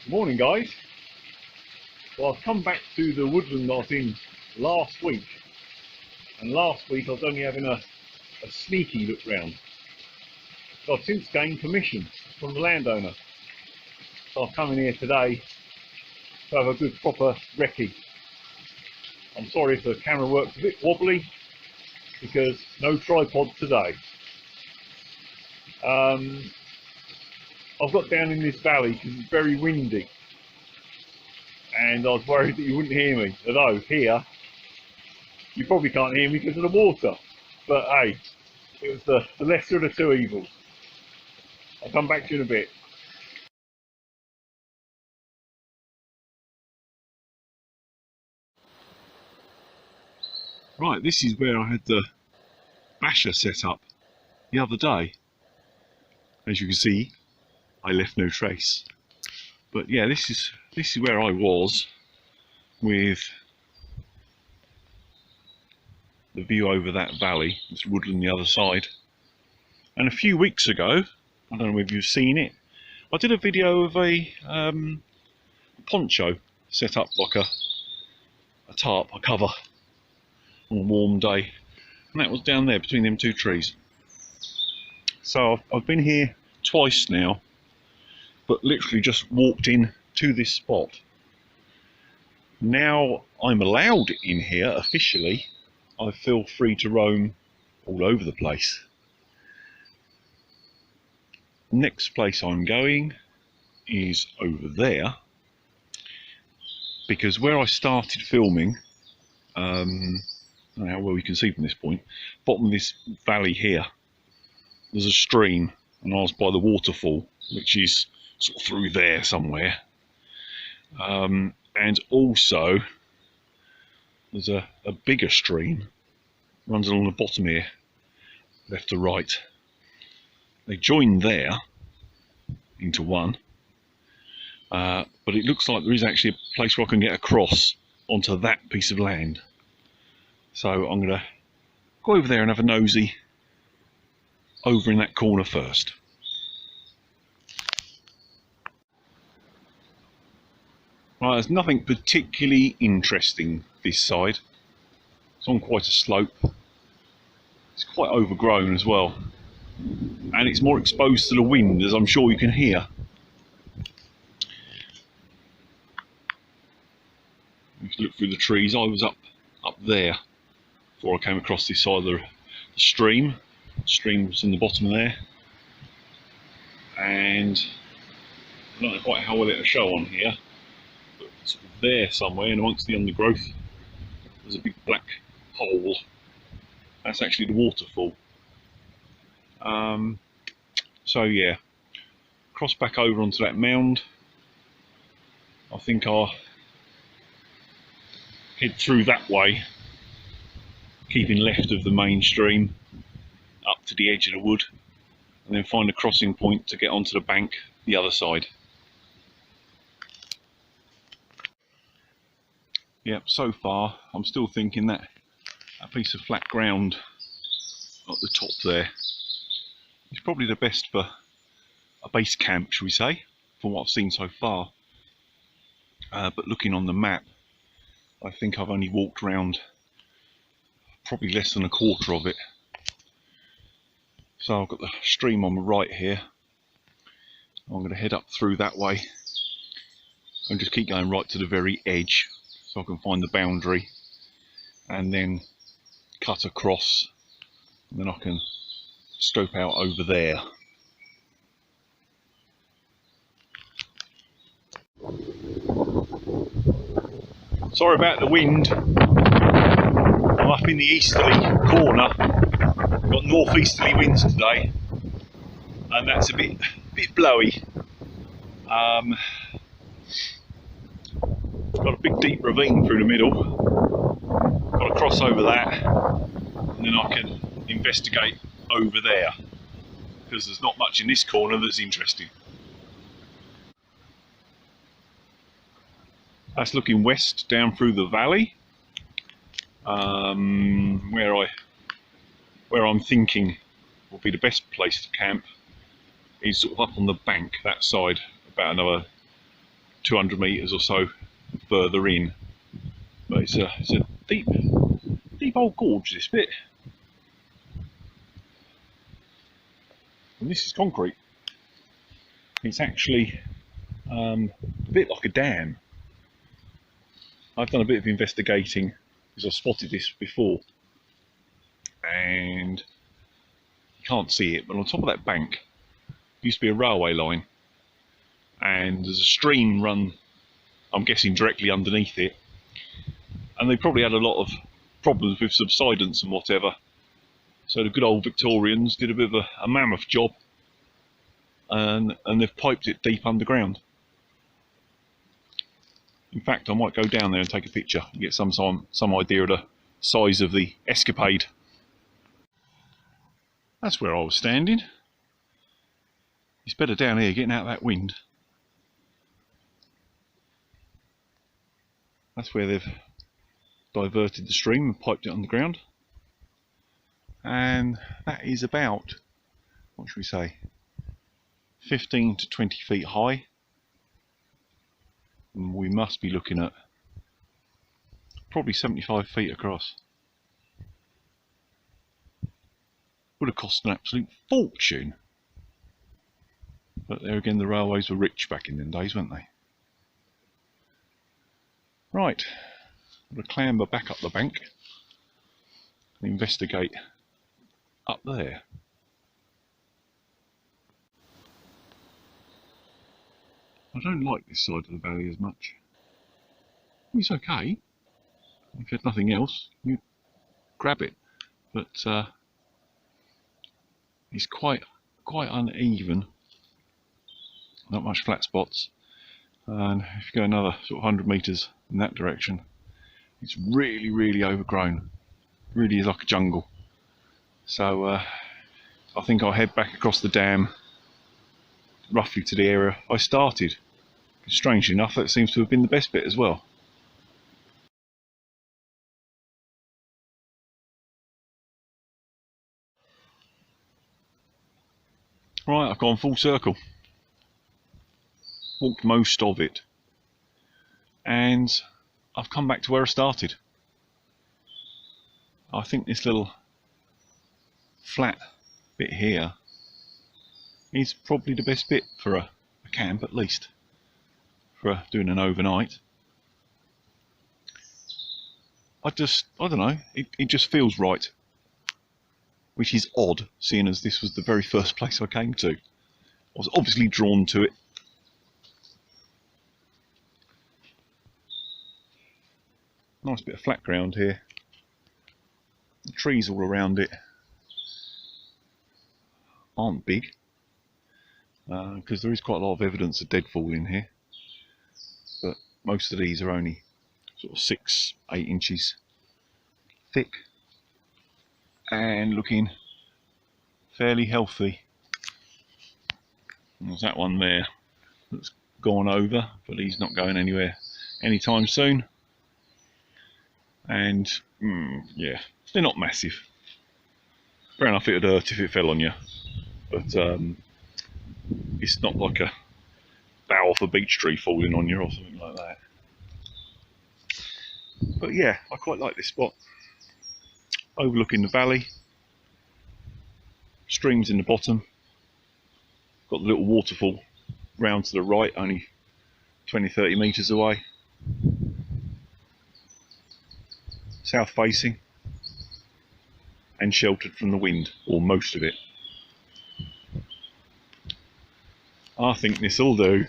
Morning guys. Well, I've come back to the woodland I was in last week, and last week I was only having a sneaky look round. So I've since gained permission from the landowner, so I've come in here today to have a good proper recce. I'm sorry if the camera works a bit wobbly because no tripod today. I've got down in this valley because it's very windy, and I was worried that you wouldn't hear me, although here you probably can't hear me because of the water, but hey, it was the lesser of the two evils. I'll come back to you in a bit. Right, this is where I had the basher set up the other day. As you can see, I left no trace. But yeah, this is where I was, with the view over that valley. It's woodland the other side. And a few weeks ago, I don't know if you've seen it, I did a video of a poncho set up like a tarp, a cover, on a warm day, and that was down there between them two trees. So I've been here twice now, but literally just walked in to this spot. Now I'm allowed in here officially, I feel free to roam all over the place. Next place I'm going is over there, because where I started filming, I don't know how well you can see from this point, bottom of this valley here, there's a stream, and I was by the waterfall, which is sort of through there somewhere. And also there's a bigger stream runs along the bottom here, left to right. They join there into one, but it looks like there is actually a place where I can get across onto that piece of land. So I'm going to go over there and have a nosy over in that corner first. Right, there's nothing particularly interesting this side. It's on quite a slope. It's quite overgrown as well, and it's more exposed to the wind, as I'm sure you can hear. If you look through the trees, I was up there before I came across this side of the stream. The stream's in the bottom there, and I don't know quite how well it'll show on here, but sort of there somewhere in amongst the undergrowth there's a big black hole. That's actually the waterfall. So yeah, cross back over onto that mound. I think I'll head through that way, keeping left of the main stream up to the edge of the wood, and then find a crossing point to get onto the bank the other side. Yep, so far I'm still thinking that a piece of flat ground at the top there is probably the best for a base camp, shall we say, from what I've seen so far. But looking on the map, I think I've only walked around probably less than a quarter of it. So I've got the stream on the right here. I'm going to head up through that way and just keep going right to the very edge so I can find the boundary, and then cut across, and then I can scope out over there. Sorry about the wind. I'm up in the easterly corner. Got northeasterly winds today, and that's a bit blowy. Got a big deep ravine through the middle. Got to cross over that, and then I can investigate over there, because there's not much in this corner that's interesting. That's looking west down through the valley. Where I'm thinking will be the best place to camp is sort of up on the bank that side, about another 200 metres or so further in. But it's a deep old gorge, this bit. And this is concrete. It's actually a bit like a dam. I've done a bit of investigating because I spotted this before, and you can't see it, but on top of that bank used to be a railway line, and there's a stream run, I'm guessing, directly underneath it, and they probably had a lot of problems with subsidence and whatever, so the good old Victorians did a bit of a mammoth job, and they've piped it deep underground. In fact, I might go down there and take a picture and get some idea of the size of the escapade. That's where I was standing. It's better down here, getting out of that wind. That's where they've diverted the stream and piped it underground. And that is about, what should we say, 15 to 20 feet high. And we must be looking at probably 75 feet across. Would have cost an absolute fortune. But there again, the railways were rich back in them days, weren't they? Right, I'm going to clamber back up the bank and investigate up there. I don't like this side of the valley as much. It's okay. If you had nothing else, you grab it. But it's quite uneven. Not much flat spots. And if you go another sort of 100 metres in that direction, it's really overgrown. Really is like a jungle. So I think I'll head back across the dam, roughly to the area I started. Strangely enough, that seems to have been the best bit as well. Right, I've gone full circle. Walked most of it. And I've come back to where I started. I think this little flat bit here is probably the best bit for a camp, at least. For doing an overnight. I don't know, it just feels right. Which is odd, seeing as this was the very first place I came to. I was obviously drawn to it. Nice bit of flat ground here. The trees all around it aren't big, because there is quite a lot of evidence of deadfall in here. But most of these are only sort of 6-8 inches thick and looking fairly healthy. There's that one there that's gone over, but he's not going anywhere anytime soon. And yeah, they're not massive. Fair enough, it would hurt if it fell on you, but it's not like a bough off a beech tree falling on you or something like that. But yeah, I quite like this spot. Overlooking the valley, streams in the bottom, got the little waterfall round to the right, only 20-30 metres away. South facing and sheltered from the wind, or most of it. I think this'll do.